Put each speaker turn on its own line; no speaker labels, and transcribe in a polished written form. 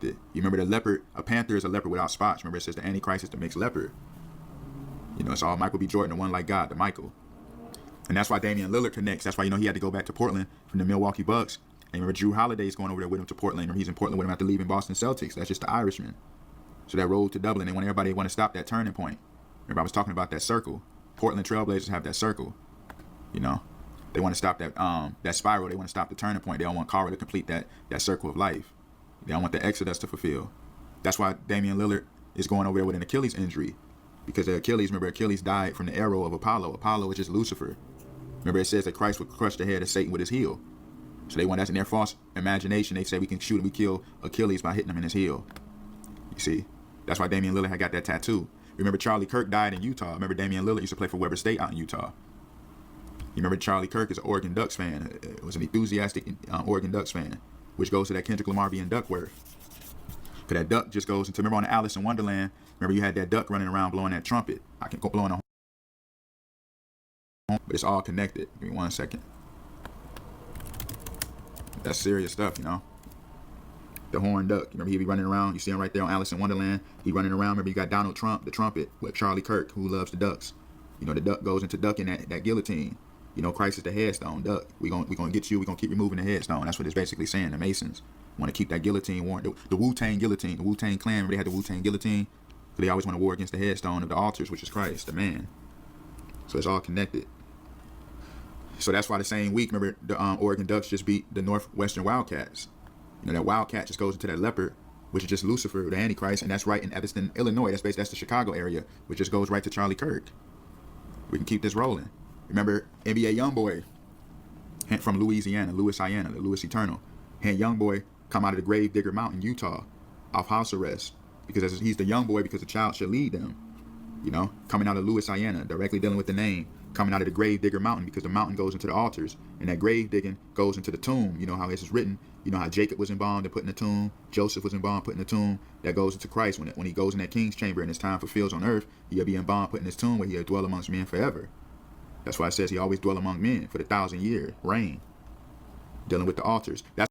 You remember the leopard, a panther is a leopard without spots. Remember it says the Antichrist is the mixed leopard. You know, it's all Michael B. Jordan, the one like God, the Michael. And that's why Damian Lillard connects. That's why, you know, he had to go back to Portland from the Milwaukee Bucks. And remember, Drew Holiday's going over there with him to Portland. Remember, he's in Portland with him after leaving Boston Celtics. That's just the Irishman. So that road to Dublin, they want everybody to stop that turning point. Remember, I was talking about that circle. Portland Trailblazers have that circle. You know, they want to stop that that spiral. They want to stop the turning point. They don't want Kara to complete that circle of life. They don't want the Exodus to fulfill. That's why Damian Lillard is going over there with an Achilles injury. Because the Achilles, remember, Achilles died from the arrow of Apollo. Apollo is just Lucifer. Remember, it says that Christ would crush the head of Satan with his heel. So they want, that's in their false imagination. They say we can shoot and we kill Achilles by hitting him in his heel. You see? That's why Damian Lillard had got that tattoo. Remember, Charlie Kirk died in Utah. Remember, Damian Lillard used to play for Weber State out in Utah. You remember Charlie Kirk is an Oregon Ducks fan. It was an enthusiastic Oregon Ducks fan, which goes to that Kendrick Lamar being Duckworth. Because that duck just goes into, remember on the Alice in Wonderland, remember you had that duck running around blowing that trumpet. I can go blowing a horn, but it's all connected. Give me 1 second. That's serious stuff, you know. The horn duck. Remember, he'd be running around. You see him right there on Alice in Wonderland. He running around. Remember, you got Donald Trump, the trumpet, with Charlie Kirk, who loves the ducks. You know, the duck goes into ducking that guillotine. You know, Christ is the headstone. Duck. We gonna get you. We gonna keep removing the headstone. That's what it's basically saying. The Masons want to keep that guillotine warrant. The Wu-Tang guillotine. The Wu-Tang clan. Remember, they had the Wu-Tang guillotine. So they always want to war against the headstone of the altars, which is Christ, the man. So it's all connected. So that's why the same week, remember, the Oregon Ducks just beat the Northwestern Wildcats. You know, that Wildcat just goes into that leopard, which is just Lucifer, the Antichrist, and that's right in Evanston, Illinois. That's the Chicago area, which just goes right to Charlie Kirk. We can keep this rolling. Remember, NBA Youngboy from Louisiana, the Louis Eternal. Had Youngboy come out of the Grave Digger Mountain, Utah, off house arrest, because he's the young boy because the child should lead them. You know, coming out of Louisiana, directly dealing with the name, coming out of the Grave Digger Mountain, because the mountain goes into the altars, and that grave digging goes into the tomb. You know how this is written. You know how Jacob was embalmed and put in the tomb. Joseph was embalmed, put in the tomb. That goes into Christ when he goes in that king's chamber and his time fulfills on earth. He'll be embalmed, put in his tomb, where he'll dwell amongst men forever. That's why it says he always dwell among men for the 1,000-year reign, dealing with the altars. That's